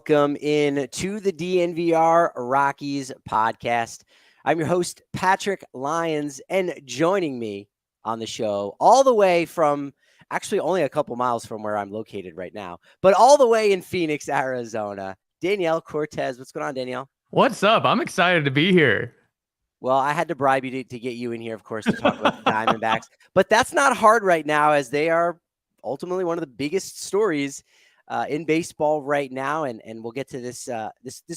welcome in to the DNVR Rockies Podcast. I'm your host, Patrick Lyons, and joining me on the show all the way from actually only a couple miles from where I'm located right now, but all the way in Phoenix, Arizona, Danielle Cortez. What's going on, Danielle? What's up? I'm excited to be here. Well, I had to bribe you to get you in here, of course, to talk about the Diamondbacks, but that's not hard right now as they are ultimately one of the biggest stories in baseball right now. And we'll get to this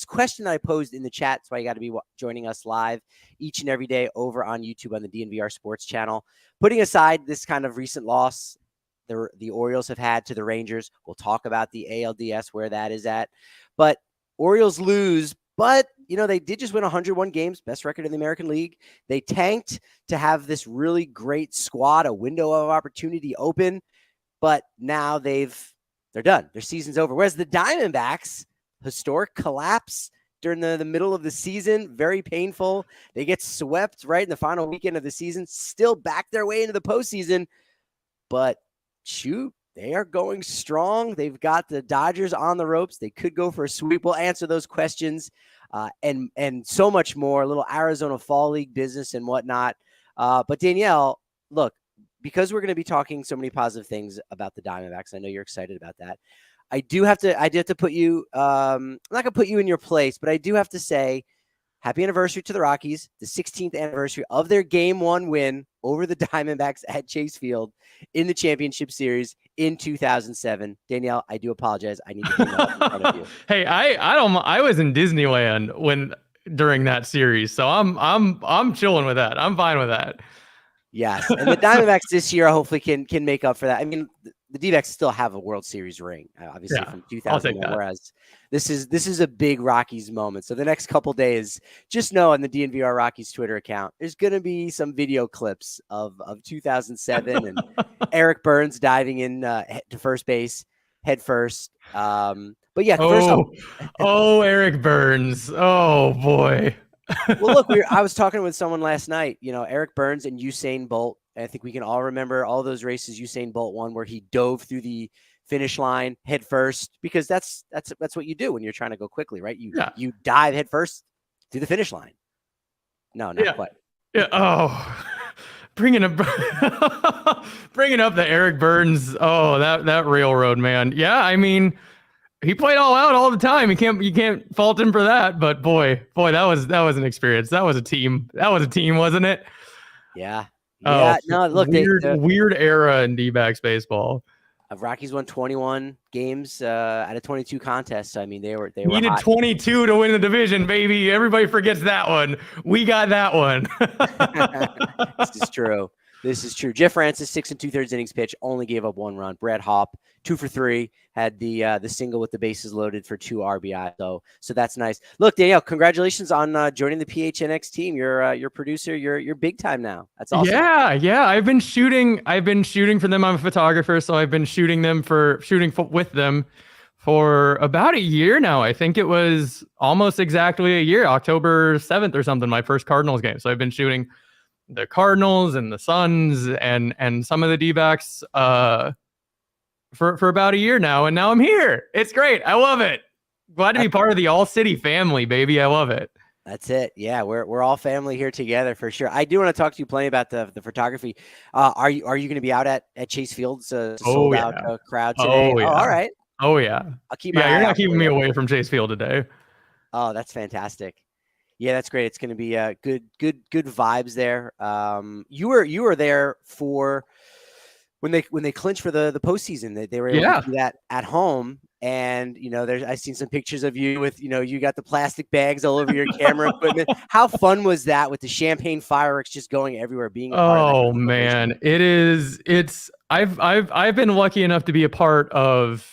question that I posed in the chat. That's why you got to be joining us live each and every day over on YouTube on the DNVR Sports channel. Putting aside this kind of recent loss the Orioles have had to the Rangers, we'll talk about the ALDS, where that is at. But Orioles lose, but they did just win 101 games, best record in the American League. They tanked to have this really great squad, a window of opportunity open, but now they're done. Their season's over. Whereas the Diamondbacks, historic collapse during the middle of the season, very painful. They get swept right in the final weekend of the season, still back their way into the postseason. But shoot, they are going strong. They've got the Dodgers on the ropes. They could go for a sweep. We'll answer those questions and so much more, a little Arizona Fall League business and whatnot. But Danielle, look, because we're going to be talking so many positive things about the Diamondbacks, I know you're excited about that. I do have to put you, I'm not going to put you in your place, but I do have to say happy anniversary to the Rockies, the 16th anniversary of their Game 1 win over the Diamondbacks at Chase Field in the championship series in 2007. Danielle, I do apologize. I need to bring that up in front of you. Hey, I was in Disneyland during that series, so I'm chilling with that. I'm fine with that. Yes, and the Diamondbacks this year hopefully can make up for that. I mean, the D-backs still have a World Series ring, obviously, from 2001, whereas this is a big Rockies moment. So the next couple days, just know on the DNVR Rockies Twitter account, there's going to be some video clips of 2007 and Eric Burns diving in to first base head first. But yeah, Eric Burns. Oh boy. Well, look, I was talking with someone last night, Eric Burns and Usain Bolt. I think we can all remember all those races Usain Bolt won where he dove through the finish line head first, because that's what you do when you're trying to go quickly, right? You dive head first through the finish line. No, not quite. Yeah. Oh, bringing up the Eric Burns. Oh, that railroad, man. Yeah. I mean, he played all out all the time. You can't fault him for that. But boy, that was an experience. That was a team. Wasn't it? Yeah. Yeah. No, look, weird era in D-backs baseball. Rockies won 21 games out of 22 contests. So, I mean, they were needed hot. 22 to win the division, baby. Everybody forgets that one. We got that one. This is true. Jeff Francis, 6 2/3 innings pitch, only gave up 1 run. Brad Hopp, 2 for 3, had the single with the bases loaded for 2 RBI. So that's nice. Look, Danielle, congratulations on joining the PHNX team. You're producer. You're big time now. That's awesome. Yeah. I've been shooting for them. I'm a photographer, so I've been shooting with them for about a year now. I think it was almost exactly a year, October 7th or something, my first Cardinals game. So I've been shooting the Cardinals and the Suns and some of the D-backs for about a year now, and now I'm here. It's great. I love it. Glad to be part of the ALLCITY family, baby. I love it. That's it. Yeah, we're all family here together for sure. I do want to talk to you plenty about the photography. Are you going to be out at Chase Field's sold out crowd today? Oh, yeah. All right. Oh yeah. I'll keep my eye you're not out keeping me away from Chase Field today. Oh, that's fantastic. Yeah, that's great. It's going to be good vibes there. You were there for when they clinched for the postseason. They were able to do that at home, and I've seen some pictures of you with you got the plastic bags all over your camera equipment. How fun was that with the champagne fireworks just going everywhere? Being a part of that man, it's I've been lucky enough to be a part of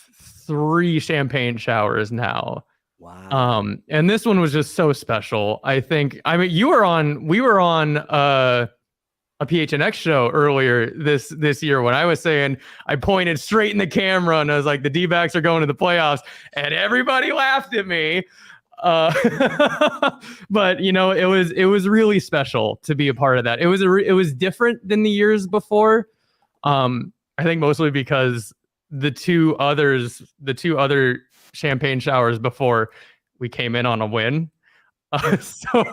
3 champagne showers now. Wow. And this one was just so special. We were on a PHNX show earlier this year when I was saying, I pointed straight in the camera and I was like, the D-backs are going to the playoffs, and everybody laughed at me. But it was really special to be a part of that. It was different than the years before. I think mostly because the two other champagne showers before we came in on a win. So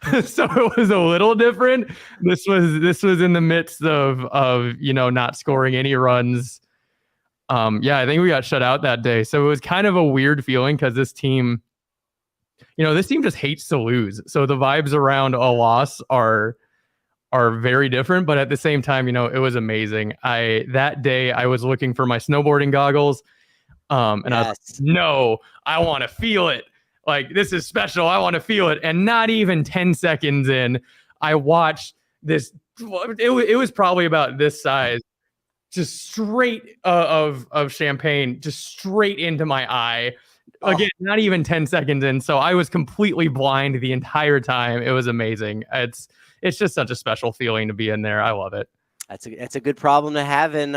it was a little different. This was in the midst of not scoring any runs. I think we got shut out that day. So it was kind of a weird feeling because this team just hates to lose. So the vibes around a loss are very different, but at the same time, it was amazing. That day I was looking for my snowboarding goggles. And yes. I was like, no, I want to feel it. Like, this is special. I want to feel it. And not even 10 seconds in, I watched this. It was probably about this size, just straight of champagne, just straight into my eye. Again, not even 10 seconds in. So I was completely blind the entire time. It was amazing. It's just such a special feeling to be in there. I love it. That's a good problem to have, and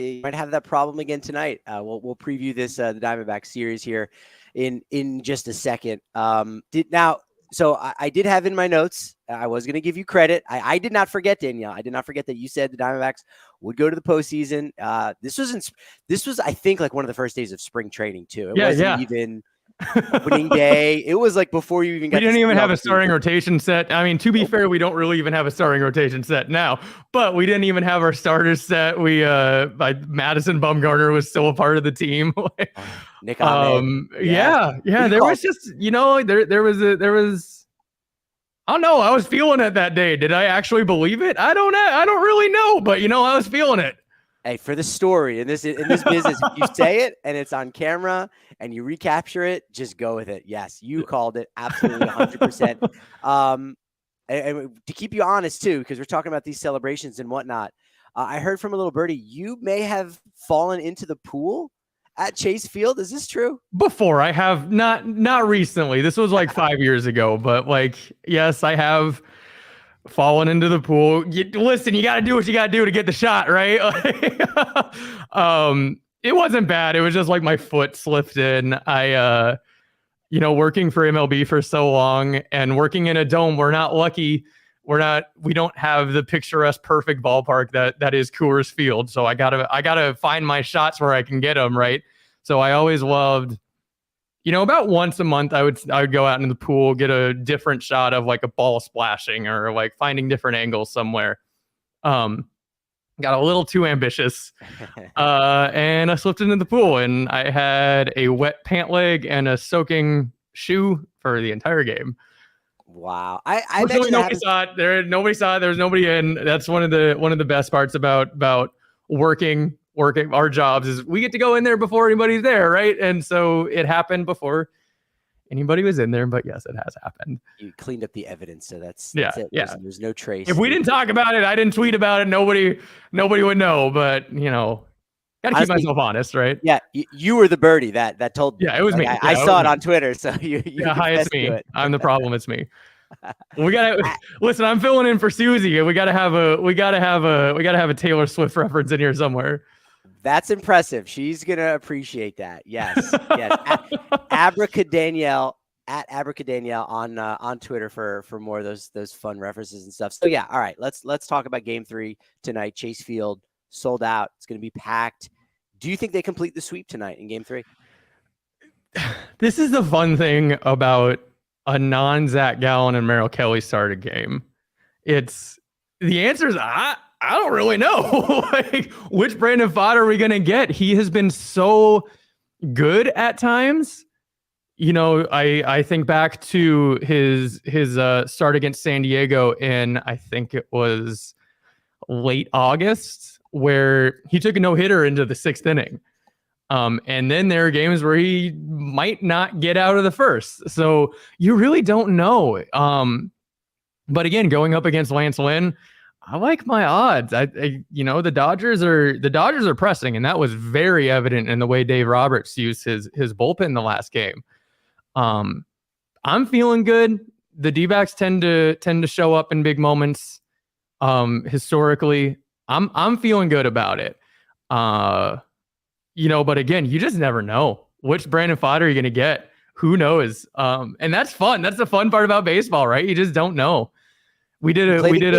you might have that problem again tonight. We'll preview this the Diamondback series here in just a second. So I did have in my notes. I was going to give you credit. I did not forget, Danielle. I did not forget that you said the Diamondbacks would go to the postseason. This was I think like one of the first days of spring training too. It wasn't even opening day. It was like before you even got. We didn't even have a starting rotation set. I mean, to be fair, we don't really even have a starting rotation set now. But we didn't even have our starters set. We Madison Bumgarner was still a part of the team. Nick Ahmed. Yeah. There was just there was. I don't know. I was feeling it that day. Did I actually believe it? I don't really know, but I was feeling it. Hey, for the story in this business, if you say it and it's on camera and you recapture it, just go with it. Yes, you called it absolutely 100%. And to keep you honest too, because we're talking about these celebrations and whatnot, I heard from a little birdie you may have fallen into the pool at Chase Field. Is this true? Before, I have not recently. This was like 5 years ago, but yes, I have fallen into the pool. Listen, you got to do what you got to do to get the shot, right? It wasn't bad. It was just like my foot slipped in. I, working for MLB for so long and working in a dome, we're not lucky. We don't have the picturesque, perfect ballpark that is Coors Field. So I gotta find my shots where I can get them, right? So I always loved, about once a month, I would go out into the pool, get a different shot of like a ball splashing or like finding different angles somewhere. Got a little too ambitious, and I slipped into the pool, and I had a wet pant leg and a soaking shoe for the entire game. Wow, I bet nobody saw it. Nobody saw it. There was nobody in. That's one of the best parts about working our jobs is we get to go in there before anybody's there, right? And so it happened before anybody was in there, but yes, it has happened. You cleaned up the evidence, so that's it. Yeah. There's no trace. If we didn't talk about it, I didn't tweet about it, nobody would know, but gotta keep myself honest, right? Yeah, you were the birdie that told me. Yeah, it was me. I saw it on Twitter, so you hi, it's me. I'm the problem, it's me. We gotta listen. I'm filling in for Susie. We gotta have a Taylor Swift reference in here somewhere. That's impressive. She's gonna appreciate that. Yes. Abracadanielle at Abracadanielle on Twitter for more of those fun references and stuff. So yeah, all right. Let's talk about Game 3 tonight. Chase Field sold out. It's gonna be packed. Do you think they complete the sweep tonight in Game 3? This is the fun thing about a non-Zach Gallen and Merrill Kelly started game. It's the answer is I don't really know. Which Brandon Pfaadt are we going to get? He has been so good at times. I think back to his start against San Diego in, I think it was late August, where he took a no-hitter into the 6th inning. And then there are games where he might not get out of the first. So you really don't know. But again, going up against Lance Lynn, I like my odds. The Dodgers are pressing, and that was very evident in the way Dave Roberts used his bullpen in the last game. I'm feeling good. The Dbacks tend to show up in big moments. Historically, I'm feeling good about it. But again, you just never know which Brandon Pfaadt are you going to get. Who knows? And that's fun. That's the fun part about baseball, right? You just don't know. We did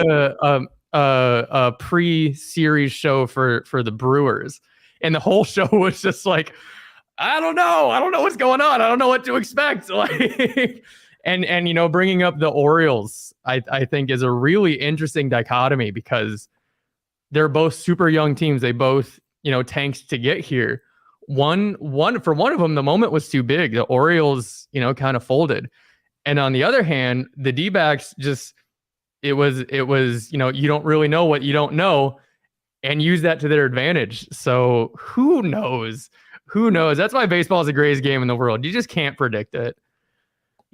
a pre-series show for the Brewers, and the whole show was just like, I don't know. I don't know what's going on. I don't know what to expect. Like, and bringing up the Orioles, I think is a really interesting dichotomy because they're both super young teams. They both, tanked to get here. One of them, the moment was too big. The Orioles, kind of folded. And on the other hand, the D-backs just, it was, you don't really know what you don't know and use that to their advantage. So who knows? Who knows? That's why baseball is the greatest game in the world. You just can't predict it.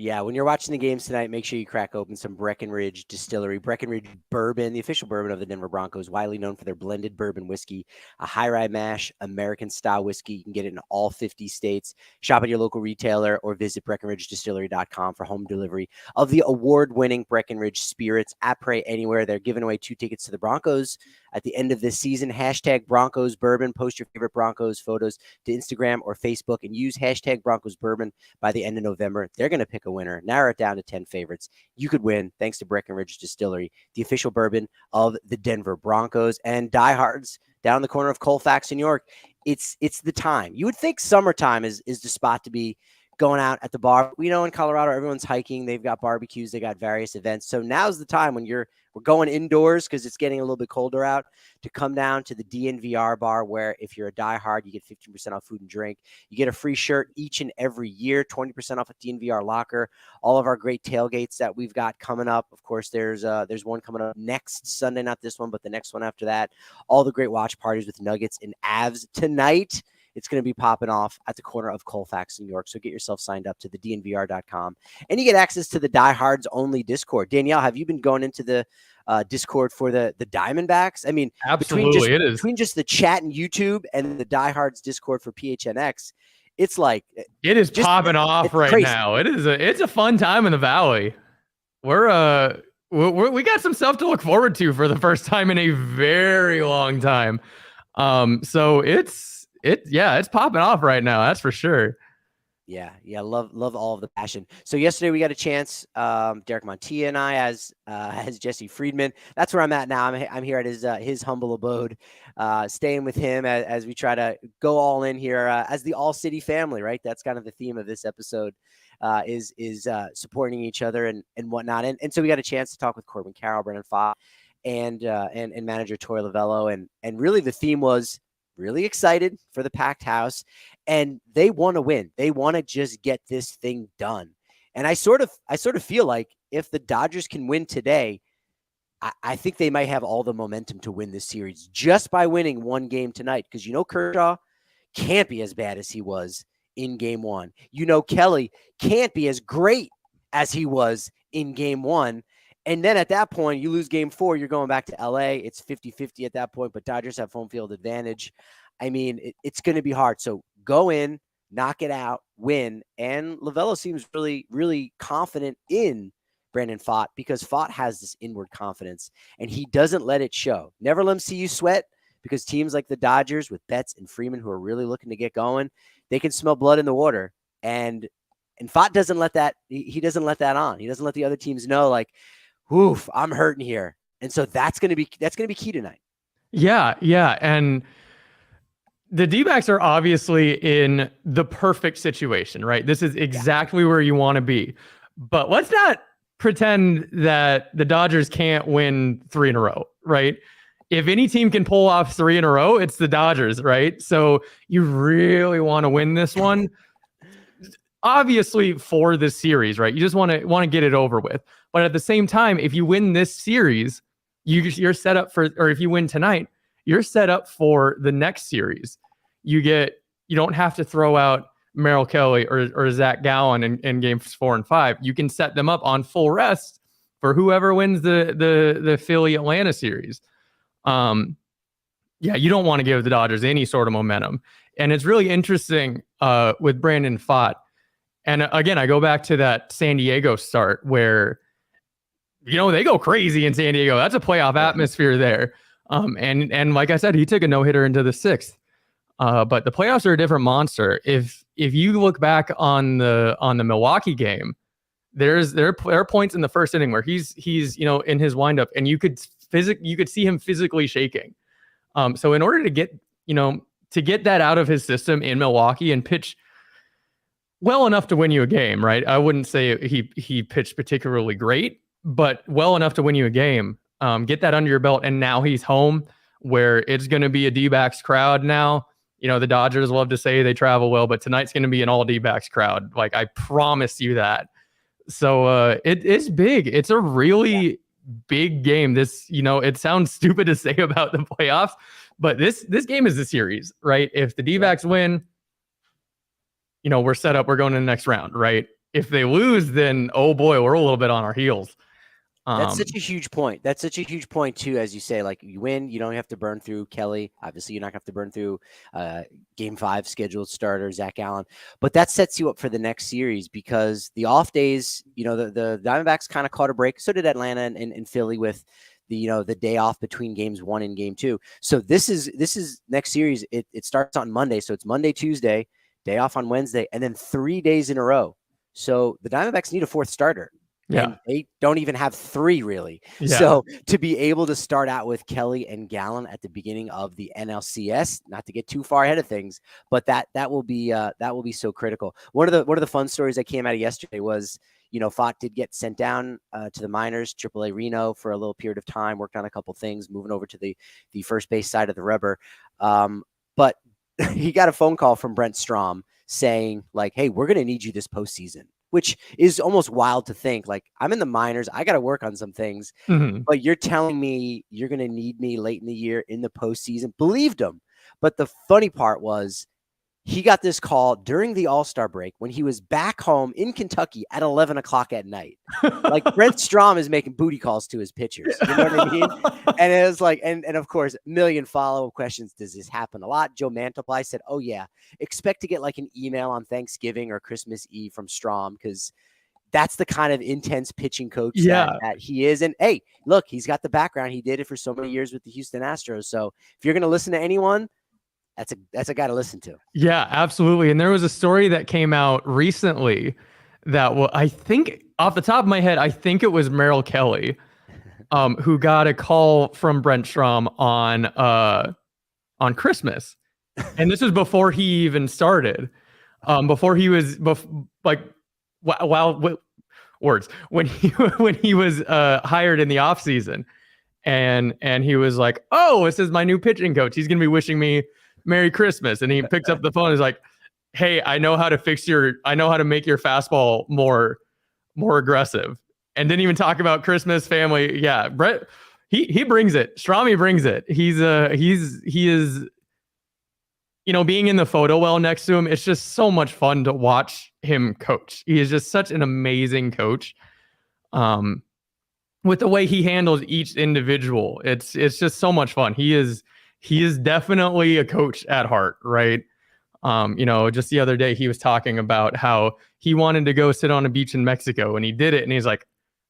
Yeah, when you're watching the games tonight, make sure you crack open some Breckenridge Distillery. Breckenridge Bourbon, the official bourbon of the Denver Broncos, widely known for their blended bourbon whiskey, a high rye mash, American-style whiskey. You can get it in all 50 states. Shop at your local retailer or visit BreckenridgeDistillery.com for home delivery of the award-winning Breckenridge Spirits at Pray Anywhere. They're giving away 2 tickets to the Broncos at the end of this season. Hashtag Broncos Bourbon. Post your favorite Broncos photos to Instagram or Facebook and use hashtag Broncos Bourbon by the end of November. They're going to pick a winner, narrow it down to 10 favorites. You could win thanks to Breckenridge Distillery, the official bourbon of the Denver Broncos. And diehards down the corner of Colfax, New York, it's the time. You would think summertime is the spot to be going out at the bar. We know in Colorado, everyone's hiking. They've got barbecues. They got various events. So now's the time when we're going indoors because it's getting a little bit colder out to come down to the DNVR bar where if you're a diehard, you get 15% off food and drink. You get a free shirt each and every year, 20% off at DNVR Locker. All of our great tailgates that we've got coming up. Of course, there's one coming up next Sunday, not this one, but the next one after that. All the great watch parties with Nuggets and Avs tonight. It's going to be popping off at the corner of Colfax, New York. So get yourself signed up to the DNVR.com. And you get access to the Diehards Only Discord. Danielle, have you been going into the Discord for the Diamondbacks? I mean, absolutely, between just the chat and YouTube and the Diehards Discord for PHNX, it's like it is popping off right crazy. Now. It's a fun time in the Valley. We got some stuff to look forward to for the first time in a very long time. So it's popping off right now. That's for sure. Yeah. Love all of the passion. So yesterday we got a chance, Derek Montilla and I, as Jesse Freeman. That's where I'm at now. I'm here at his humble abode, staying with him as we try to go all in here as the All-City family, right? That's kind of the theme of this episode, is supporting each other and whatnot. And so we got a chance to talk with Corbin Carroll, Brennan Fott, and manager Torey Lovello. And really the theme was really excited for the packed house, and they want to win. They want to just get this thing done. And I sort of feel like if the Dodgers can win today, I think they might have all the momentum to win this series just by winning one game tonight. Because Kershaw can't be as bad as he was in game one. Kelly can't be as great as he was in game one. And then at that point, you lose game 4, you're going back to LA. It's 50-50 at that point, but Dodgers have home field advantage. I mean, it's going to be hard. So go in, knock it out, win. And Lovello seems really, really confident in Brandon Pfaadt because Pfaadt has this inward confidence and he doesn't let it show. Never let him see you sweat because teams like the Dodgers with Betts and Freeman who are really looking to get going, they can smell blood in the water. And Pfaadt doesn't let that, he doesn't let that on. He doesn't let the other teams know, like, oof, I'm hurting here. And so that's going to be key tonight. Yeah. And the D-backs are obviously in the perfect situation, right? This is exactly where you want to be. But let's not pretend that the Dodgers can't win 3 in a row, right? If any team can pull off 3 in a row, it's the Dodgers, right? So you really want to win this one. Obviously for this series, right? You just want to get it over with. But at the same time, if you win this series, you're set up for, or if you win tonight, you're set up for the next series. You don't have to throw out Merrill Kelly or Zach Gallen in games 4 and 5. You can set them up on full rest for whoever wins the Philly Atlanta series. You don't want to give the Dodgers any sort of momentum. And it's really interesting with Brandon Pfaadt. And again, I go back to that San Diego start where, they go crazy in San Diego. That's a playoff atmosphere there. And like I said, he took a no-hitter into the 6th. But the playoffs are a different monster. If you look back on the Milwaukee game, there are points in the first inning where he's in his windup and you could see him physically shaking. So in order to get to get that out of his system in Milwaukee and pitch well enough to win you a game, right? I wouldn't say he pitched particularly great, but well enough to win you a game. Get that under your belt, and now he's home where it's going to be a D-backs crowd now. The Dodgers love to say they travel well, but tonight's going to be an all D-backs crowd. Like, I promise you that. So it's big. It's a really big game. This, it sounds stupid to say about the playoffs, but this game is the series, right? If the D-backs win, we're set up. We're going to the next round, right? If they lose, then, oh boy, we're a little bit on our heels. That's such a huge point. That's such a huge point too. As you say, like, you win, you don't have to burn through Kelly. Obviously, you're not going to have to burn through Game 5 scheduled starter Zach Allen. But that sets you up for the next series, because the off days, the Diamondbacks kind of caught a break. So did Atlanta and Philly with the day off between games 1 and game 2. So this is next series. It starts on Monday, so it's Monday, Tuesday, day off on Wednesday, and then 3 days in a row. So the Diamondbacks need a fourth starter. Yeah. And they don't even have 3 really. Yeah. So to be able to start out with Kelly and Gallen at the beginning of the NLCS, not to get too far ahead of things, but that will be so critical. One of the fun stories that came out of yesterday was, Fott did get sent down to the minors, AAA Reno, for a little period of time, worked on a couple things, moving over to the first base side of the rubber. But he got a phone call from Brent Strom saying, like, hey, we're going to need you this postseason, which is almost wild to think. Like, I'm in the minors, I got to work on some things, but you're telling me you're going to need me late in the year in the postseason. Believed him. But the funny part was, he got this call during the All-Star break when he was back home in Kentucky at 11 o'clock at night. Like, Brent Strom is making booty calls to his pitchers. You know what I mean? And it was like, and of course, a million follow-up questions. Does this happen a lot? Joe Mantiply said, oh yeah, expect to get like an email on Thanksgiving or Christmas Eve from Strom, because that's the kind of intense pitching coach that he is. And hey, look, he's got the background. He did it for so many years with the Houston Astros. So if you're going to listen to anyone, that's a guy to listen to. Yeah, absolutely. And there was a story that came out recently that I think, off the top of my head, I think it was Merrill Kelly, who got a call from Brent Strom on Christmas. And this was before he even started. Before he was when he was hired in the offseason. And he was like, oh, this is my new pitching coach. He's gonna be wishing me Merry Christmas. And he picks up the phone and is like, hey, I know how to make your fastball more aggressive. And didn't even talk about Christmas, family. Yeah, Brett, he brings it. Stromy brings it. He is being in the photo well next to him, it's just so much fun to watch him coach. He is just such an amazing coach. With the way he handles each individual, it's just so much fun. He is definitely a coach at heart, right? Just the other day he was talking about how he wanted to go sit on a beach in Mexico, and he did it, and he's like,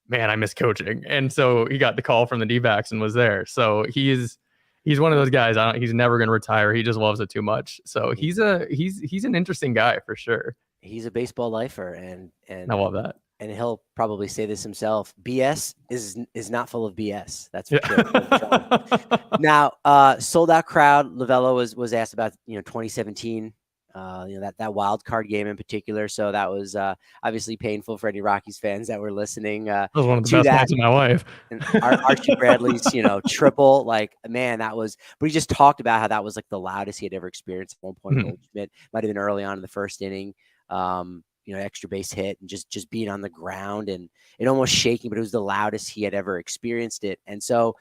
man, I miss coaching. And so he got the call from the D-backs and was there. So he's one of those guys. He's never going to retire. He just loves it too much. So he's an interesting guy for sure. He's a baseball lifer, and I love that. And he'll probably say this himself. BS is not full of BS. That's for sure. Now, sold out crowd. Lovello was asked about 2017. That wild card game in particular. So that was obviously painful for any Rockies fans that were listening. That was one of the best nights of my life. And Archie Bradley's triple, like, man, that was. But he just talked about how that was like the loudest he had ever experienced at one point. It might have been early on in the first inning. Extra base hit and just being on the ground and it almost shaking, but it was the loudest he had ever experienced it. And so,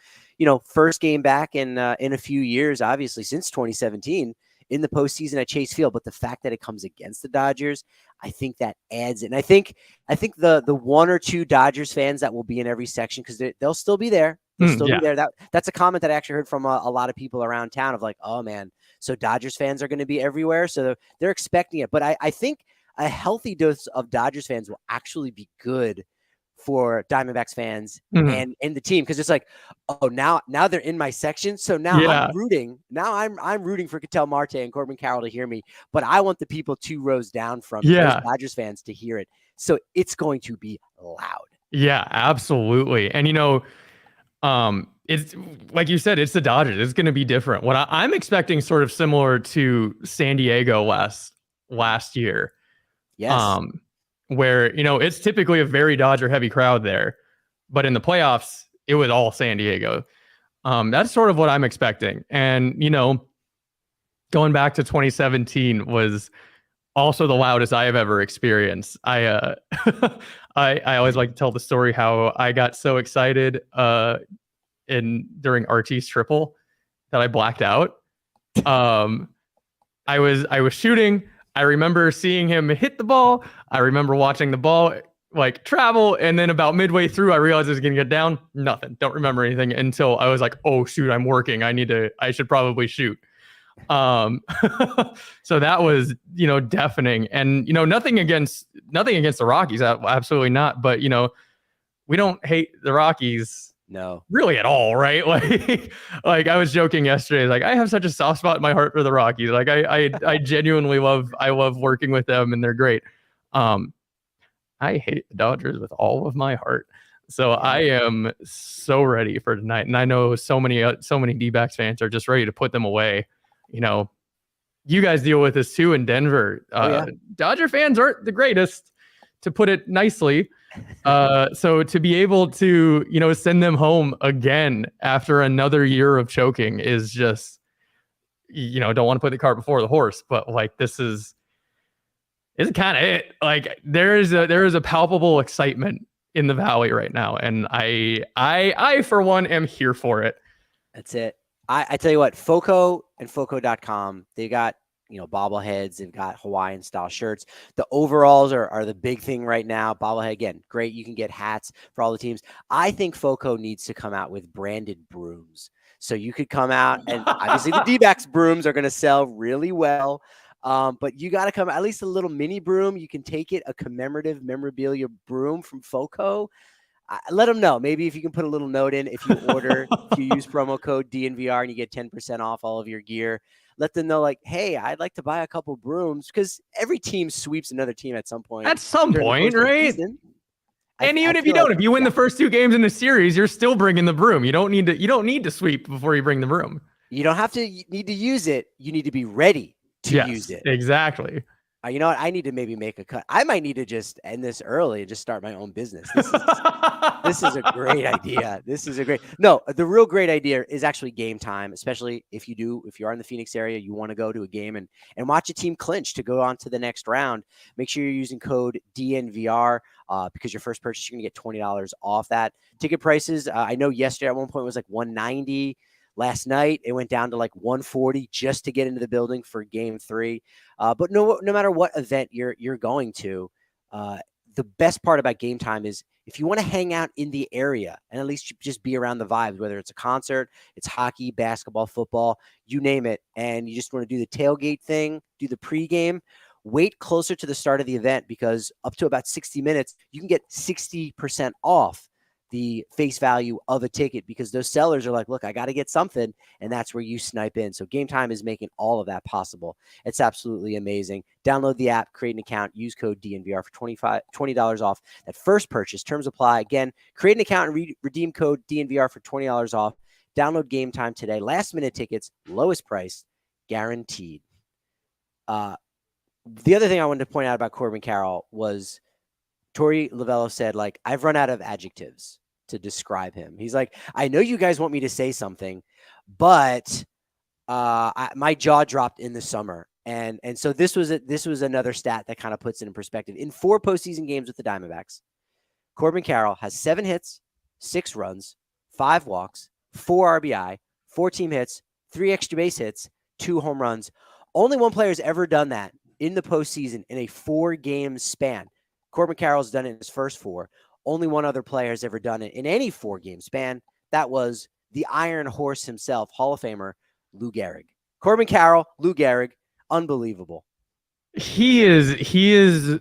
first game back in a few years, obviously since 2017 in the postseason at Chase Field. But the fact that it comes against the Dodgers, I think that adds it. And I think the one or two Dodgers fans that will be in every section, because they'll still be there. They'll still be there. That's a comment that I actually heard from a lot of people around town of like, oh man, so Dodgers fans are going to be everywhere. So they're expecting it. But I think a healthy dose of Dodgers fans will actually be good for Diamondbacks fans and the team, because it's like, oh, now they're in my section, so now I'm rooting. Now I'm rooting for Ketel Marte and Corbin Carroll to hear me, but I want the people 2 rows down from those Dodgers fans to hear it. So it's going to be loud. Yeah, absolutely. And it's like you said, it's the Dodgers. It's going to be different. What I'm expecting, sort of similar to San Diego last year. Yes. Where, it's typically a very Dodger heavy crowd there, but in the playoffs, it was all San Diego. That's sort of what I'm expecting. And, going back to 2017 was also the loudest I have ever experienced. I always like to tell the story how I got so excited during Archie's triple that I blacked out. I was shooting. I remember seeing him hit the ball. I remember watching the ball like travel, and then about midway through, I realized it was going to get down. Nothing. Don't remember anything until I was like, "Oh shoot, I'm working. I should probably shoot." So that was, deafening, and nothing against the Rockies, absolutely not. But we don't hate the Rockies. No, really at all, right? Like I was joking yesterday, like I have such a soft spot in my heart for the Rockies. Like I genuinely love working with them, and they're great. I hate the Dodgers with all of my heart. So I am so ready for tonight, and I know so many Dbacks fans are just ready to put them away. You guys deal with this too in Denver. Dodger fans aren't the greatest, to put it nicely. So to be able to, send them home again after another year of choking is just, don't want to put the cart before the horse, but like, this is kind of it. Like there is a palpable excitement in the Valley right now. And I for one am here for it. That's it. I tell you what, Foco and Foco.com, they got, bobbleheads. They've got Hawaiian style shirts. The overalls are the big thing right now. Bobblehead, again, great. You can get hats for all the teams. I think Foco needs to come out with branded brooms. So you could come out, and obviously the D-backs brooms are going to sell really well. But you got to come at least a little mini broom. You can take it, a commemorative memorabilia broom from Foco. Let them know. Maybe if you can put a little note in, if you if you use promo code DNVR and you get 10% off all of your gear, let them know, like, hey, I'd like to buy a couple brooms, because every team sweeps another team at some point. At some point, right? And even if you don't, if you win the first 2 games in the series, you're still bringing the broom. You don't need to sweep before you bring the broom. You don't have to need to use it. You need to be ready to use it. Exactly. You know what? I need to maybe make a cut. I might need to just end this early and just start my own business. This is a great idea. No, the real great idea is actually Game Time, especially if you're in the Phoenix area, you want to go to a game and watch a team clinch to go on to the next round. Make sure you're using code DNVR because your first purchase, you're going to get $20 off that. Ticket prices, I know yesterday at one point was like $190. Last night, it went down to like $140 just to get into the building for Game 3. But no matter what event you're going to, the best part about Game Time is if you want to hang out in the area and at least just be around the vibes, whether it's a concert, it's hockey, basketball, football, you name it, and you just want to do the tailgate thing, do the pregame, wait closer to the start of the event, because up to about 60 minutes, you can get 60% off the face value of a ticket, because those sellers are like, look, I got to get something. And that's where you snipe in. So Game Time is making all of that possible. It's absolutely amazing. Download the app, create an account, use code DNVR for $20 off that first purchase. Terms apply. Again, create an account and redeem code DNVR for $20 off. Download Game Time today. Last minute tickets, lowest price, guaranteed. The other thing I wanted to point out about Corbin Carroll was Torey Lovello said, like, I've run out of adjectives to describe him. He's like, I know you guys want me to say something, but my jaw dropped in the summer. And so this was another stat that kind of puts it in perspective. In 4 postseason games with the Diamondbacks, Corbin Carroll has 7 hits, 6 runs, 5 walks, 4 RBI, 4 team hits, 3 extra base hits, 2 home runs. Only one player has ever done that in the postseason in a 4-game span. Corbin Carroll's done it in his first 4. Only one other player has ever done it in any 4-game span. That was the Iron Horse himself, Hall of Famer Lou Gehrig. Corbin Carroll, Lou Gehrig, unbelievable. He is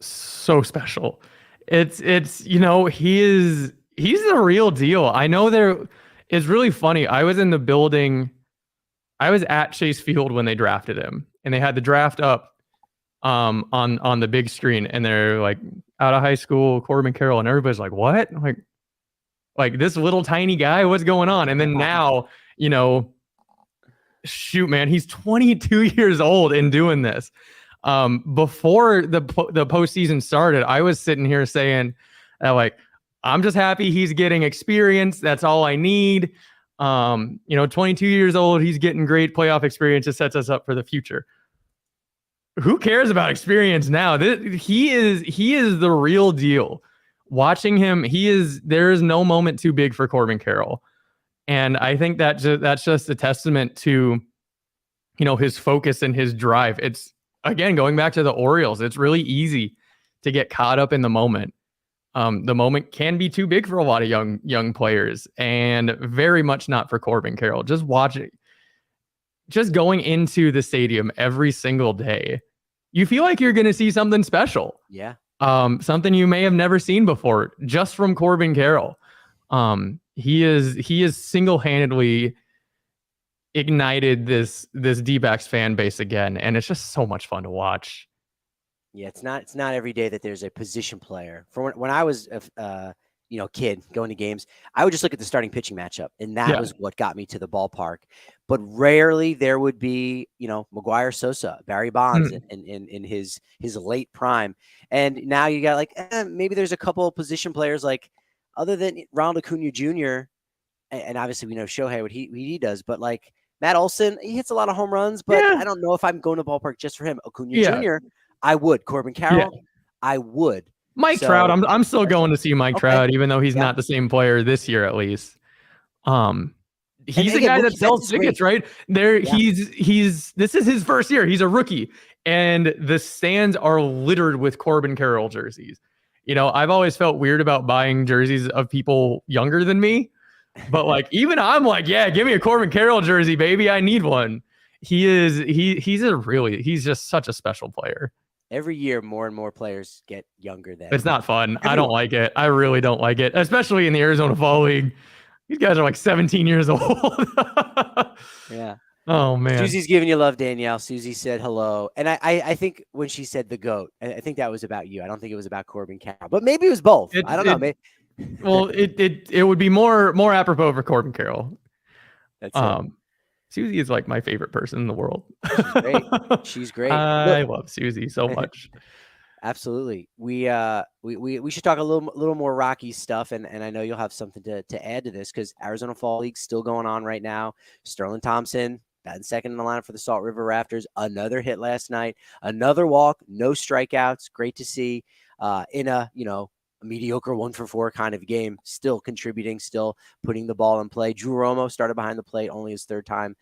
so special. It's he's the real deal. I know it's really funny. I was in the building. I was at Chase Field when they drafted him, and they had the draft up on the big screen, and they're like, out of high school, Corbin Carroll, and everybody's like, what? I'm like, Like this little tiny guy, what's going on? And then now, shoot, man, he's 22 years old and doing this. Before the postseason started, I was sitting here saying, I'm just happy he's getting experience. That's all I need. 22 years old, he's getting great playoff experience. It sets us up for the future. Who cares about experience now? He is the real deal. Watching him, there is no moment too big for Corbin Carroll. And I think that's just a testament to, his focus and his drive. It's, again, going back to the Orioles, it's really easy to get caught up in the moment. The moment can be too big for a lot of young players, and very much not for Corbin Carroll. Just watching, just going into the stadium every single day, you feel like you're going to see something special. Yeah. Something you may have never seen before, just from Corbin Carroll. He is single-handedly ignited this Dbacks fan base again, and it's just so much fun to watch. Yeah, it's not every day that there's a position player. For when I was a kid going to games, I would just look at the starting pitching matchup, and that was what got me to the ballpark. But rarely there would be, McGuire, Sosa, Barry Bonds in his late prime. And now you got maybe there's a couple of position players other than Ronald Acuna Jr. And obviously we know Shohei what he does, but Matt Olson, he hits a lot of home runs, but I don't know if I'm going to the ballpark just for him. Acuna Jr., I would. Corbin Carroll, I would. Mike Trout, I'm still going to see Mike Trout, even though he's not the same player this year, at least. He's the guy that sells tickets, right? This is his first year. He's a rookie, and the stands are littered with Corbin Carroll jerseys. I've always felt weird about buying jerseys of people younger than me, but even I'm give me a Corbin Carroll jersey, baby. I need one. He's just such a special player. Every year, more and more players get younger. It's not fun. I don't like it. I really don't like it, especially in the Arizona Fall League. These guys are 17 years old. Yeah. Oh, man. Susie's giving you love, Danielle. Susie said hello. And I think when she said the GOAT, I think that was about you. I don't think it was about Corbin Carroll. But maybe it was both. I don't know. Maybe. Well, it would be more apropos for Corbin Carroll. That's it. Susie is my favorite person in the world. She's great. She's great. I love Susie so much. Absolutely. We should talk a little more Rockies stuff, and I know you'll have something to add to this because Arizona Fall League's still going on right now. Sterling Thompson batting second in the lineup for the Salt River Raptors. Another hit last night. Another walk. No strikeouts. Great to see. In a mediocre 1-for-4 kind of game, still contributing, still putting the ball in play. Drew Romo started behind the plate, only his third time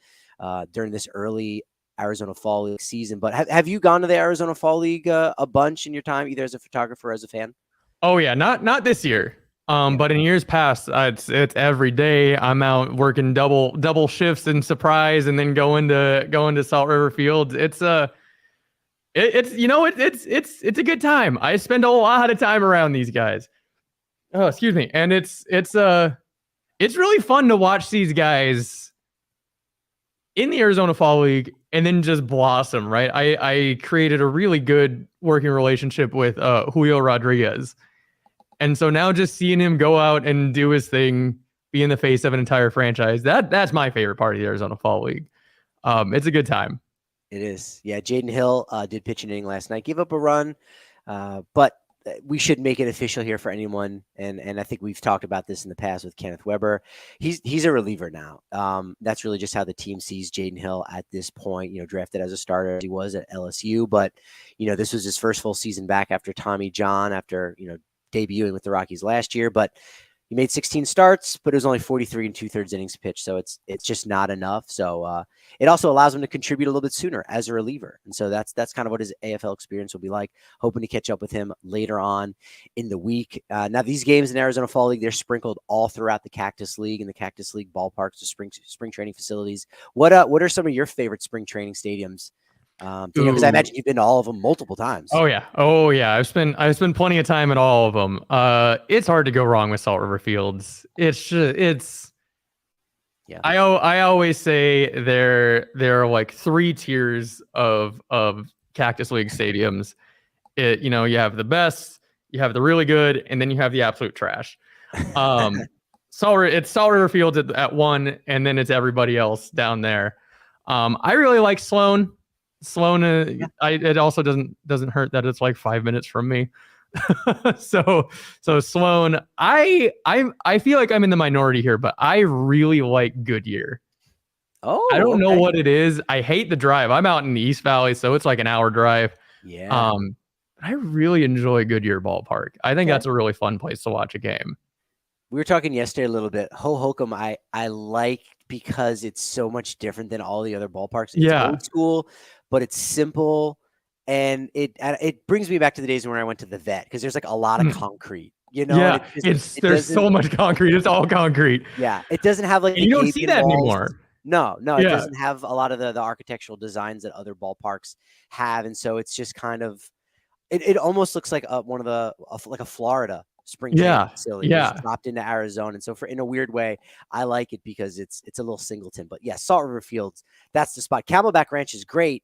during this early Arizona Fall League season. But have you gone to the Arizona Fall League a bunch in your time, either as a photographer or as a fan? Oh yeah, not this year. But in years past, it's every day. I'm out working double shifts in Surprise, and then going to Salt River Fields. It's a good time. I spend a lot of time around these guys. Oh, excuse me. And it's really fun to watch these guys in the Arizona Fall League and then just blossom, right? I created a really good working relationship with Julio Rodriguez. And so now just seeing him go out and do his thing, be in the face of an entire franchise, that's my favorite part of the Arizona Fall League. It's a good time. It is. Yeah, Jaden Hill did pitch an inning last night, gave up a run, but we should make it official here for anyone. And I think we've talked about this in the past with Kenneth Weber. He's a reliever now. That's really just how the team sees Jaden Hill at this point, drafted as a starter. He was at LSU, but, this was his first full season back after Tommy John, after, debuting with the Rockies last year. But he made 16 starts, but it was only 43 and 2/3 innings pitched. So it's just not enough. So it also allows him to contribute a little bit sooner as a reliever. And so that's kind of what his AFL experience will be like. Hoping to catch up with him later on in the week. Now these games in Arizona Fall League, they're sprinkled all throughout the Cactus League and the Cactus League ballparks, the spring training facilities. What are some of your favorite spring training stadiums? Because I imagine you've been to all of them multiple times. Oh yeah. I've spent plenty of time at all of them. It's hard to go wrong with Salt River Fields. Yeah. I always say there are like three tiers of Cactus League stadiums. You have the best, you have the really good, and then you have the absolute trash. It's Salt River Fields at 1, and then it's everybody else down there. I really like Sloan. It also doesn't hurt that it's like 5 minutes from me. so Sloan, I feel like I'm in the minority here, but I really like Goodyear. Oh, I don't know what it is. I hate the drive. I'm out in the East Valley, so it's like an hour drive. Yeah. I really enjoy Goodyear Ballpark. I think that's a really fun place to watch a game. We were talking yesterday a little bit. Hohokam, I like because it's so much different than all the other ballparks. It's old school, but it's simple, and it brings me back to the days when I went to the Vet, because there's like a lot of concrete. You know, yeah, there's so much concrete. It's all concrete. Yeah, it doesn't have like you don't see that anymore. No, it doesn't have a lot of the architectural designs that other ballparks have, and so it's just kind of it almost looks like one of the like a Florida spring training facility. It's dropped into Arizona, and so in a weird way, I like it because it's a little singleton. But yeah, Salt River Fields, that's the spot. Camelback Ranch is great.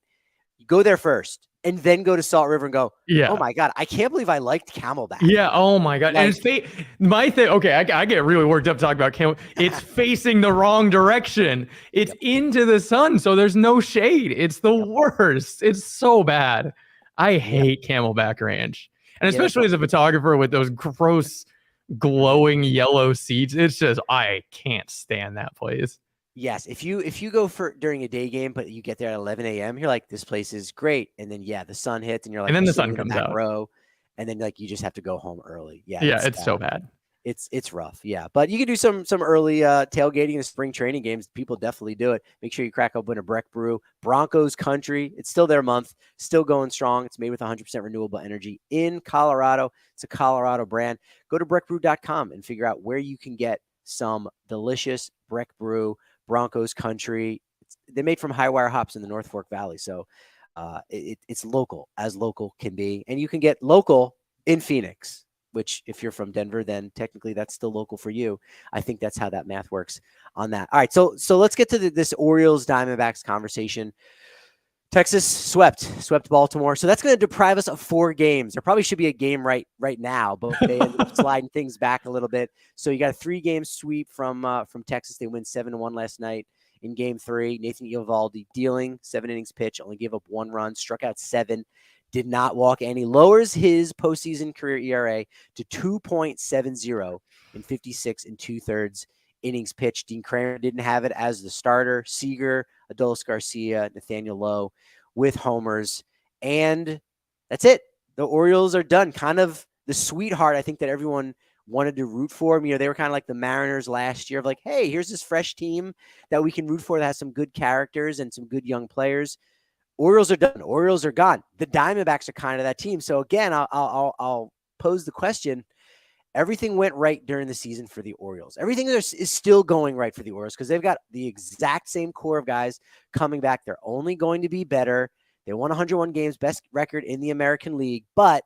You go there first, and then go to Salt River and go, oh my God, I can't believe I liked Camelback. Yeah, oh my God. Like, and it's my thing, okay, I get really worked up talking about Camel. It's facing the wrong direction. It's into the sun, so there's no shade. It's the worst. It's so bad. I hate Camelback Ranch. And especially as a photographer with those gross, glowing yellow seats, it's just, I can't stand that place. Yes, if you go during a day game, but you get there at 11 a.m., you're like, this place is great. And then the sun hits, and you're like, and then the sun comes out, row, and then like you just have to go home early. Yeah, it's so bad. It's rough. Yeah, but you can do some early tailgating in spring training games. People definitely do it. Make sure you crack open a Breck Brew. Broncos Country. It's still their month, still going strong. It's made with 100% renewable energy in Colorado. It's a Colorado brand. Go to breckbrew.com and figure out where you can get some delicious Breck Brew. Broncos Country. They're made from high wire hops in the North Fork Valley. So it's local, as local can be. And you can get local in Phoenix, which if you're from Denver, then technically that's still local for you. I think that's how that math works on that. All right. So let's get to this Orioles Diamondbacks conversation. Texas swept Baltimore. So that's going to deprive us of 4 games. There probably should be a game right now, but they ended up sliding things back a little bit. So you got a 3-game sweep from Texas. They win 7-1 last night in game 3. Nathan Eovaldi dealing 7 innings pitch, only gave up 1 run, struck out 7, did not walk any, lowers his postseason career ERA to 2.70 in 56 2/3 innings pitched. Dean Kramer didn't have it as the starter. Seager, Adolis Garcia, Nathaniel Lowe with homers. And that's it. The Orioles are done. Kind of the sweetheart, I think, that everyone wanted to root for. You know, they were kind of like the Mariners last year of like, hey, here's this fresh team that we can root for that has some good characters and some good young players. Orioles are done. Orioles are gone. The Diamondbacks are kind of that team. So again, I'll pose the question. Everything went right during the season for the Orioles. Everything is still going right for the Orioles because they've got the exact same core of guys coming back. They're only going to be better. They won 101 games, best record in the American League, but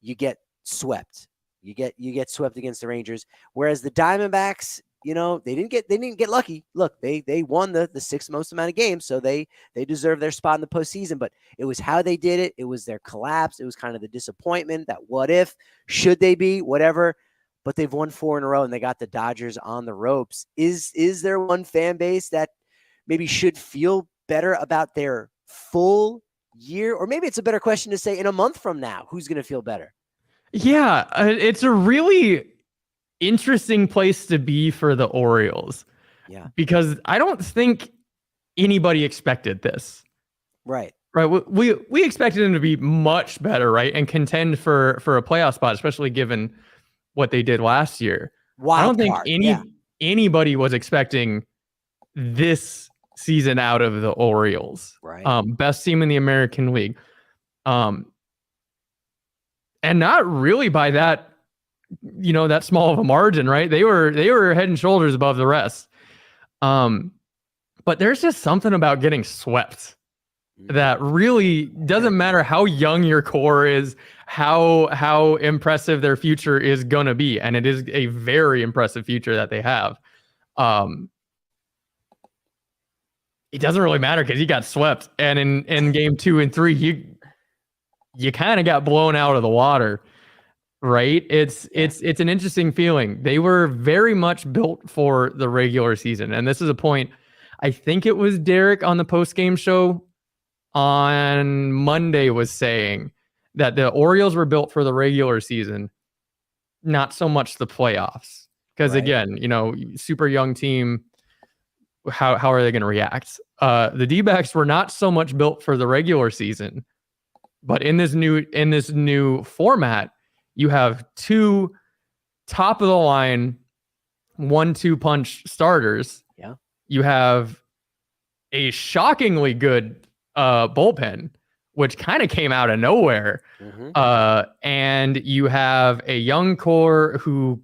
you get swept. You get swept against the Rangers. Whereas the Diamondbacks, you know, they didn't get lucky. Look, they won the 6th most amount of games, so they deserve their spot in the postseason. But it was how they did it. It was their collapse. It was kind of the disappointment. That what if, should they be, whatever. But they've won 4 in a row, and they got the Dodgers on the ropes. Is there one fan base that maybe should feel better about their full year? Or maybe it's a better question to say in a month from now, who's going to feel better? Yeah, it's a really interesting place to be for the Orioles. Yeah. Because I don't think anybody expected this. Right. We expected them to be much better, right? And contend for a playoff spot, especially given what they did last year. I don't think anybody was expecting this season out of the Orioles. Right. Best team in the American League. And not really by that, you know, that small of a margin, right? They were head and shoulders above the rest. But there's just something about getting swept that really doesn't matter how young your core is, how impressive their future is going to be. And it is a very impressive future that they have. It doesn't really matter because he got swept. And in game 2 and 3, you kind of got blown out of the water. right? It's an interesting feeling. They were very much built for the regular season. And this is a point, I think it was Derek on the post-game show on Monday was saying that the Orioles were built for the regular season, not so much the playoffs. Because again, super young team, how are they going to react? The D-backs were not so much built for the regular season, but in this new format, you have two top of the line 1-2 punch starters. Yeah. You have a shockingly good bullpen, which kind of came out of nowhere. And you have a young core who,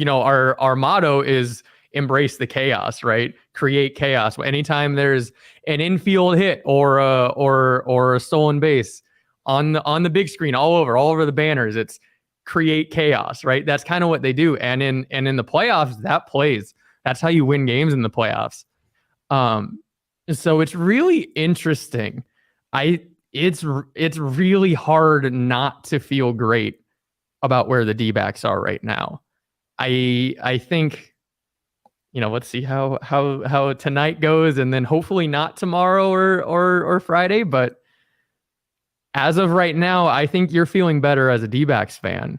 our motto is embrace the chaos, right? Create chaos. Anytime there's an infield hit or a stolen base on the big screen, all over the banners, it's create chaos, right? That's kind of what they do. And in the playoffs, that plays. That's how you win games in the playoffs. So it's really interesting. It's really hard not to feel great about where the D-backs are right now. I think, let's see how tonight goes, and then hopefully not tomorrow or Friday. But as of right now, I think you're feeling better as a D-backs fan,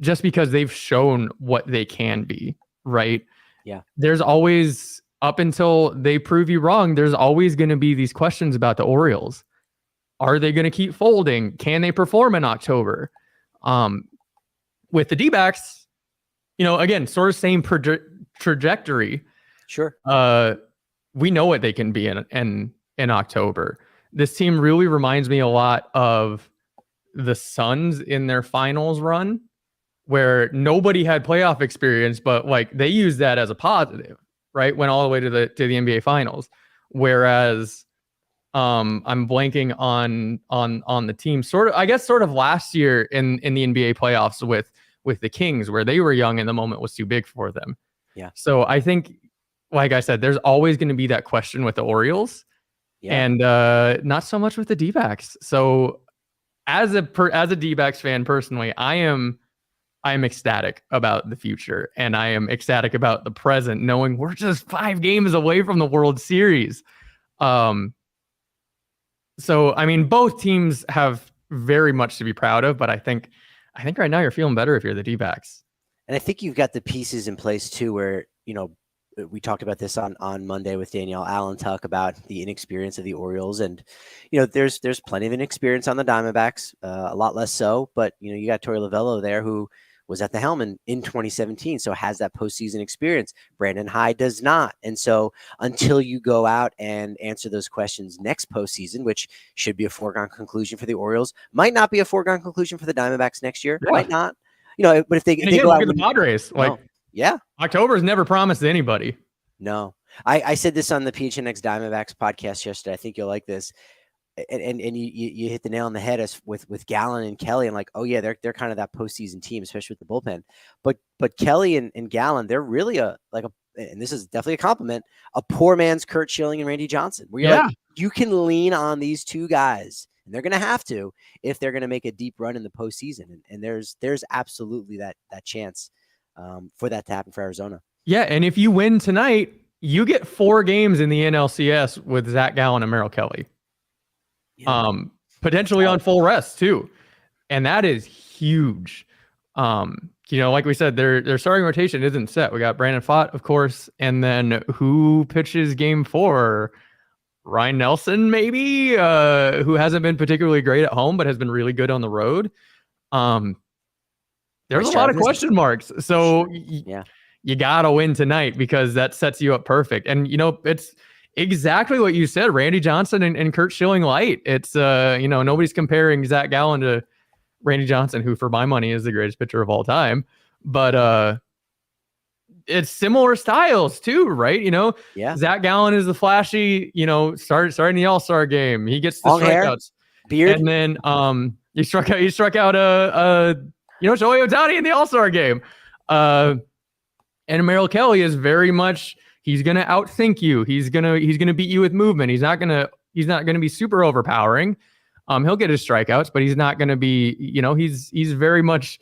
just because they've shown what they can be, right? Yeah. There's always, up until they prove you wrong, there's always going to be these questions about the Orioles. Are they going to keep folding? Can they perform in October? With the D-backs, again, sort of same trajectory. Sure. We know what they can be in October. This team really reminds me a lot of the Suns in their finals run, where nobody had playoff experience, but they used that as a positive, right? Went all the way to the NBA finals. Whereas I'm blanking on the team sort of last year in the NBA playoffs with the Kings, where they were young and the moment was too big for them. Yeah. So I think, like I said, there's always going to be that question with the Orioles. Yeah. And not so much with the D-backs. So as a D-backs fan personally, I am ecstatic about the future, and I am ecstatic about the present, knowing we're just 5 games away from the World Series. So, I mean, both teams have very much to be proud of, but I think right now you're feeling better if you're the D-backs. And I think you've got the pieces in place too, where, we talked about this on Monday with Danielle Allen talk about the inexperience of the Orioles, and there's plenty of inexperience on the Diamondbacks, a lot less so, but you got Torey Lovullo there, who was at the helm in 2017, so has that postseason experience. Brandon Hyde does not, and so until you go out and answer those questions next postseason, which should be a foregone conclusion for the Orioles, might not be a foregone conclusion for the Diamondbacks next year, might not, but if they go out with the Padres, yeah. October is never promised to anybody. No. I said this on the PHNX Diamondbacks podcast yesterday. I think you'll like this. And you hit the nail on the head as with Gallen and Kelly, and they're kind of that postseason team, especially with the bullpen. But Kelly and Gallen, they're really and this is definitely a compliment, a poor man's Curt Schilling and Randy Johnson. Where you're you can lean on these two guys, and they're going to have to if they're going to make a deep run in the postseason. And there's absolutely that chance for that to happen for Arizona. Yeah, and if you win tonight, you get 4 games in the NLCS with Zach Gallen and Merrill Kelly. Yeah. Potentially on full rest too. And that is huge. Like we said, their starting rotation isn't set. We got Brandon Pfaadt, of course, and then who pitches game 4? Ryan Nelson, maybe, who hasn't been particularly great at home, but has been really good on the road. There's a lot of question marks. So you gotta win tonight, because that sets you up perfect. And it's exactly what you said, Randy Johnson and Curt Schilling light. It's nobody's comparing Zach Gallen to Randy Johnson, who for my money is the greatest pitcher of all time. But it's similar styles too, right? Zach Gallen is the flashy, starting the All-Star game. He gets the long strikeouts, hair, beard, and then he struck out Shohei Ohtani in the All-Star game. And Merrill Kelly is very much, he's gonna outthink you. He's gonna beat you with movement. He's not gonna be super overpowering. He'll get his strikeouts, but he's not gonna be, he's very much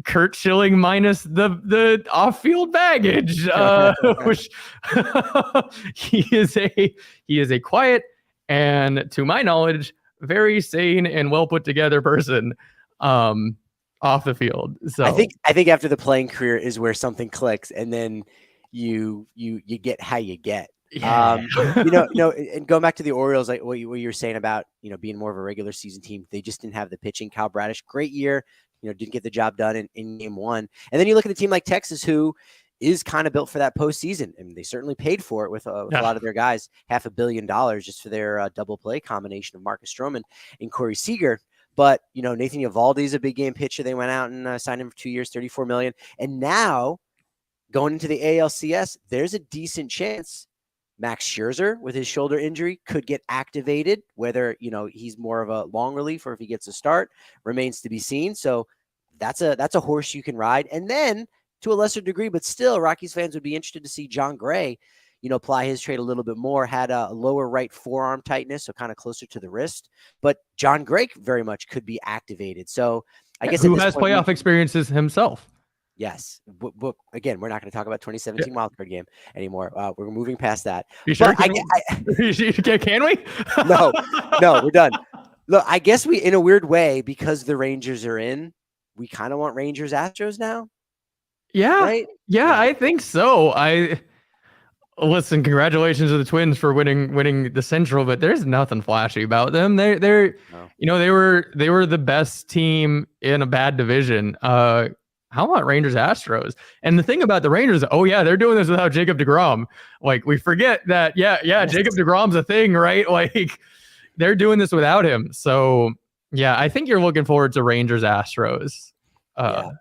Kurt Schilling minus the off-field baggage, which he is a quiet and, to my knowledge, very sane and well put together person off the field. So I think after the playing career is where something clicks, and then you get how you get. Yeah. And going back to the Orioles, like what you were saying about, being more of a regular season team, they just didn't have the pitching. Kyle Bradish, great year, didn't get the job done in game one. And then you look at a team like Texas, who is kind of built for that postseason, and they certainly paid for it with a lot of their guys, $500 million just for their double play combination of Marcus Stroman and Corey Seager. But, Nathan Eovaldi is a big game pitcher. They went out and signed him for 2 years, $34 million. And now going into the ALCS, there's a decent chance Max Scherzer with his shoulder injury could get activated. Whether, he's more of a long relief or if he gets a start remains to be seen. So that's a horse you can ride. And then to a lesser degree, but still Rockies fans would be interested to see John Gray, apply his trade a little bit more. Had a lower right forearm tightness, so kind of closer to the wrist. But John Gray very much could be activated. So I guess who has playoff experiences himself. Yes. But again, we're not going to talk about 2017 wildcard game anymore. We're moving past that. You sure? Can we? No, we're done. Look, I guess we, in a weird way, because the Rangers are in, we kind of want Rangers Astros now. Yeah. Right? Yeah, I think so. Listen, congratulations to the Twins for winning the Central, but there's nothing flashy about them. They're No. They were the best team in a bad division. How about Rangers Astros? And the thing about the Rangers, they're doing this without Jacob deGrom. Like, we forget that, Jacob deGrom's a thing, right? Like, they're doing this without him. So, I think you're looking forward to Rangers Astros. That'd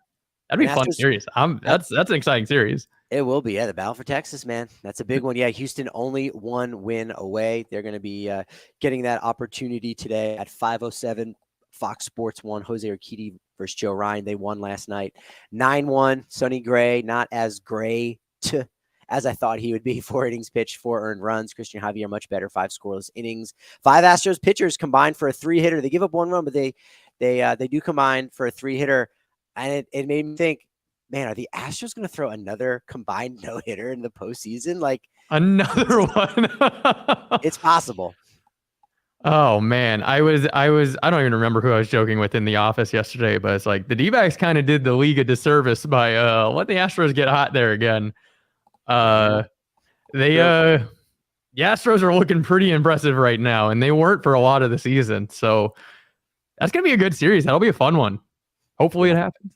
be a fun series. That's an exciting series. It will be. Yeah, the battle for Texas, man. That's a big one. Yeah, Houston only one win away. They're going to be getting that opportunity today at 5:07. Fox Sports 1, Jose Urquidy versus Joe Ryan. They won last night. 9-1, Sonny Gray, not as gray as I thought he would be. 4 innings pitched, 4 earned runs. Christian Javier, much better, 5 scoreless innings. 5 Astros pitchers combined for a 3-hitter. They give up 1 run, but they do combine for a 3-hitter. And it made me think, man, are the Astros going to throw another combined no-hitter in the postseason? Like, another one. It's possible. Oh man, I don't even remember who I was joking with in the office yesterday, but it's like the D-backs kind of did the league a disservice by letting the Astros get hot there again. The Astros are looking pretty impressive right now, and they weren't for a lot of the season. So that's gonna be a good series. That'll be a fun one. Hopefully it happens.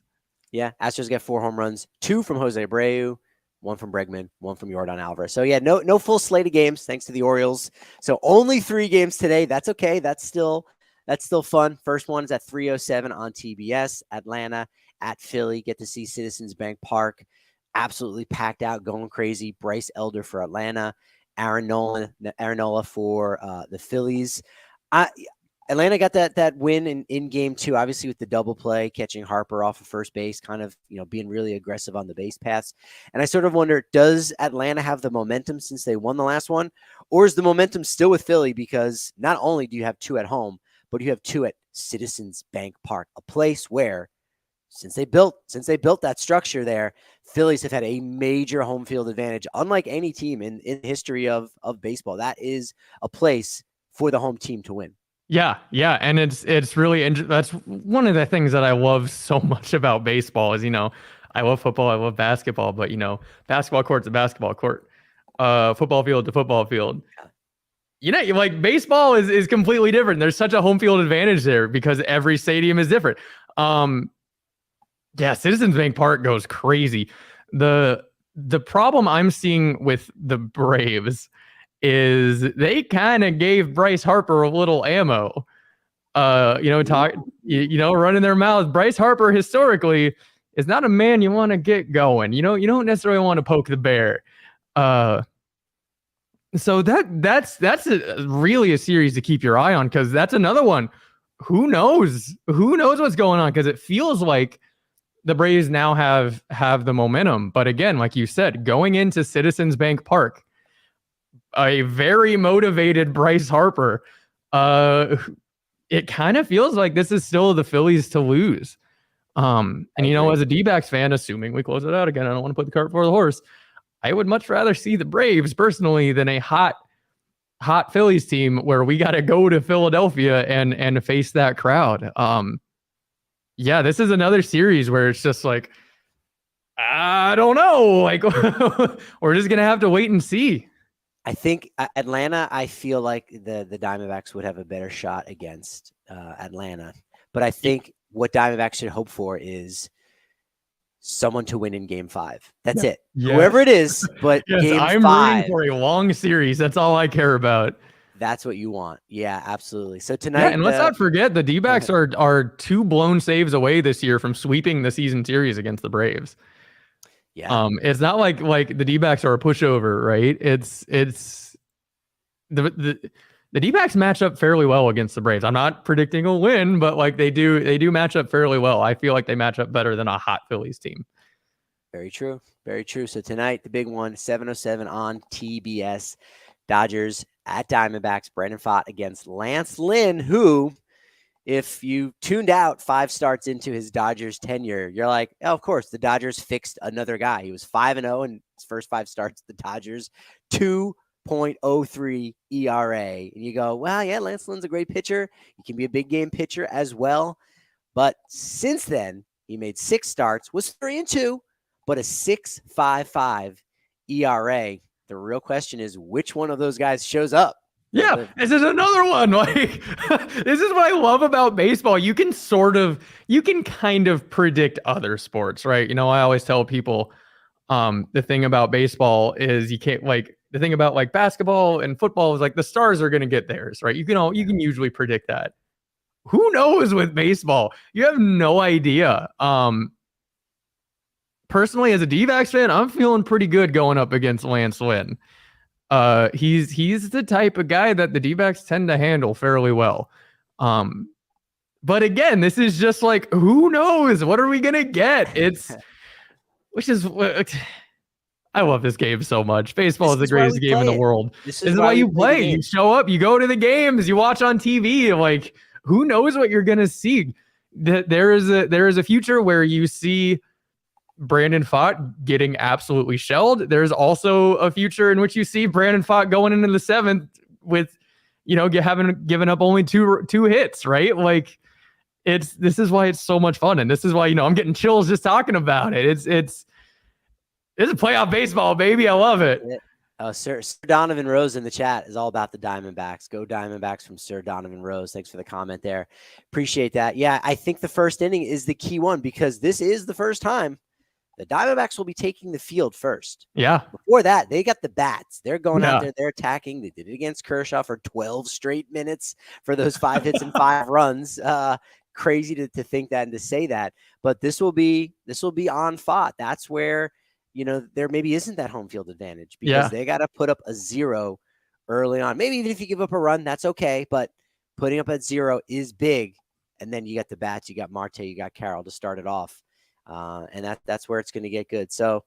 Yeah, Astros get 4 home runs, 2 from Jose Abreu, 1 from Bregman, 1 from Yordan Alvarez. So no full slate of games thanks to the Orioles. So only 3 games today. That's okay. That's still fun. First one is at 3:07 on TBS. Atlanta at Philly. Get to see Citizens Bank Park. Absolutely packed out, going crazy. Bryce Elder for Atlanta. Aaron Nola for the Phillies. Atlanta got that win in game 2, obviously with the double play, catching Harper off of first base, kind of, being really aggressive on the base paths. And I sort of wonder, does Atlanta have the momentum since they won the last one? Or is the momentum still with Philly? Because not only do you have 2 at home, but you have 2 at Citizens Bank Park, a place where since they built that structure there, Phillies have had a major home field advantage, unlike any team in the history of baseball. That is a place for the home team to win. Yeah, and it's really that's one of the things that I love so much about baseball is, I love football, I love basketball, but basketball court's a basketball court, football field to football field. Like baseball is completely different. There's such a home field advantage there because every stadium is different. Citizens Bank Park goes crazy. The problem I'm seeing with the Braves is they kind of gave Bryce Harper a little ammo, running their mouths. Bryce Harper historically is not a man you want to get going. You don't necessarily want to poke the bear. So that's really a series to keep your eye on, because that's another one. Who knows what's going on? Because it feels like the Braves now have the momentum. But again, like you said, going into Citizens Bank Park, a very motivated Bryce Harper, it kind of feels like this is still the Phillies to lose. And as a D-backs fan, assuming we close it out again, I don't want to put the cart before the horse. I would much rather see the Braves personally than a hot Phillies team where we got to go to Philadelphia and face that crowd. This is another series where it's just like, I don't know. Like, we're just going to have to wait and see. I think Atlanta, I feel like the Diamondbacks would have a better shot against Atlanta. But I think what Diamondbacks should hope for is someone to win in Game 5. That's it. Yes. Whoever it is, but Game 5. I'm rooting for a long series. That's all I care about. That's what you want. Yeah, absolutely. So tonight, and let's not forget the D-backs are 2 blown saves away this year from sweeping the season series against the Braves. Yeah. It's not like the D-backs are a pushover, right? It's the D-backs match up fairly well against the Braves. I'm not predicting a win, but like they do match up fairly well. I feel like they match up better than a hot Phillies team. Very true. Very true. So tonight, the big one, 7:07 on TBS. Dodgers at Diamondbacks. Brandon Pfaadt against Lance Lynn, who, if you tuned out 5 starts into his Dodgers tenure, you're like, oh, of course, the Dodgers fixed another guy. He was 5-0 in his first 5 starts. The Dodgers 2.03 ERA. And you go, well, yeah, Lance Lynn's a great pitcher. He can be a big game pitcher as well. But since then, he made 6 starts, was 3-2, but a 6.55 ERA. The real question is, which one of those guys shows up? Yeah, this is another one. Like, this is what I love about baseball. You can kind of predict other sports, right? I always tell people, the thing about baseball is you can't, like, the thing about like basketball and football is like the stars are going to get theirs, right? You can usually predict that. Who knows with baseball? You have no idea. Personally, as a D-backs fan, I'm feeling pretty good going up against Lance Lynn. He's the type of guy that the D-backs tend to handle fairly well. But again, this is just like, who knows? What are we gonna get? I love this game so much. Baseball is the greatest game in the world. This is why you play. You show up, you go to the games, you watch on TV. Like, who knows what you're gonna see? There is a future where you see Brandon Pfaadt getting absolutely shelled. There's also a future in which you see Brandon Pfaadt going into the 7th with, having given up only two hits, right? Like, this is why it's so much fun, and this is why I'm getting chills just talking about it. It's a playoff baseball, baby. I love it. Sir Donovan Rose in the chat is all about the Diamondbacks. Go Diamondbacks from Sir Donovan Rose. Thanks for the comment there. Appreciate that. Yeah, I think the first inning is the key one because this is the first time the Diamondbacks will be taking the field first. Yeah. Before that, they got the bats. They're going out there. They're attacking. They did it against Kershaw for 12 straight minutes for those 5 hits and 5 runs. Crazy to think that and to say that. But this will be on Pfaadt. That's where, there maybe isn't that home field advantage because they got to put up a 0 early on. Maybe even if you give up a run, that's okay. But putting up at 0 is big. And then you got the bats. You got Marte. You got Carroll to start it off. And that's where it's going to get good. So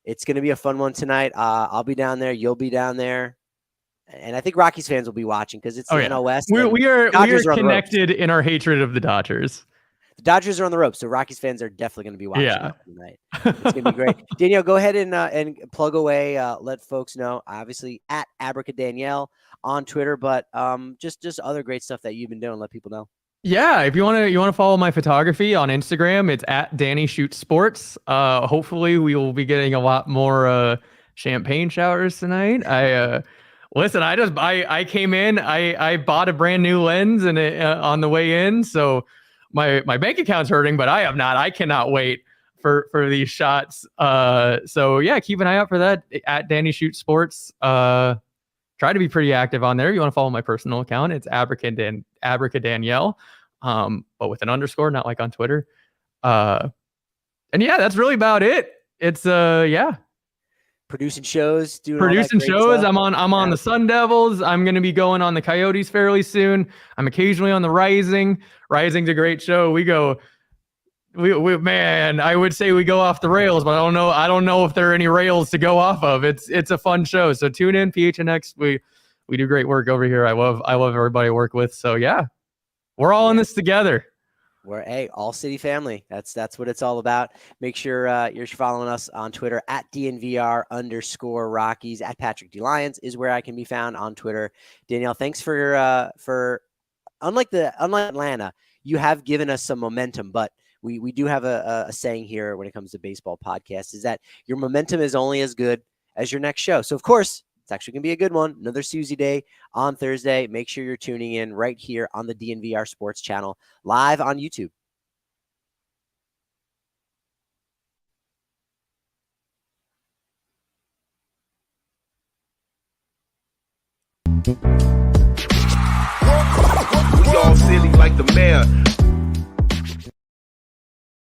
it's going to be a fun one tonight. I'll be down there. You'll be down there. And I think Rockies fans will be watching because it's the NL West. We are connected in our hatred of the Dodgers. The Dodgers are on the ropes, so Rockies fans are definitely going to be watching tonight. It's going to be great. Danielle, go ahead and plug away. Let folks know, obviously, at Danielle on Twitter, but just other great stuff that you've been doing. Let people know. Yeah, if you want to follow my photography on Instagram, it's at Danny Shoots Sports. Hopefully we will be getting a lot more champagne showers tonight. Listen, I came in, I bought a brand new lens and on the way in, so my bank account's hurting, but I have not. I cannot wait for these shots. So yeah, keep an eye out for that at Danny Shoots Sports. Try to be pretty active on there. You want to follow my personal account? It's Abracadanielle, but with an underscore, not like on Twitter. And yeah, that's really about it. It's producing shows, producing shows. Stuff. I'm on the Sun Devils. I'm going to be going on the Coyotes fairly soon. I'm occasionally on the Rising. Rising's a great show. Man, I would say we go off the rails, but I don't know if there are any rails to go off of. It's a fun show. So tune in, PHNX. We do great work over here. I love everybody I work with. So yeah, we're all in this together. We're all city family. That's what it's all about. Make sure you're following us on Twitter at DNVR_Rockies. At Patrick D. Lyons is where I can be found on Twitter. Danielle, thanks for unlike Atlanta, you have given us some momentum, but we do have a saying here when it comes to baseball podcasts, is that your momentum is only as good as your next show. So of course, it's actually going to be a good one. Another Susie Day on Thursday. Make sure you're tuning in right here on the DNVR Sports channel, live on YouTube. We all silly like the mayor.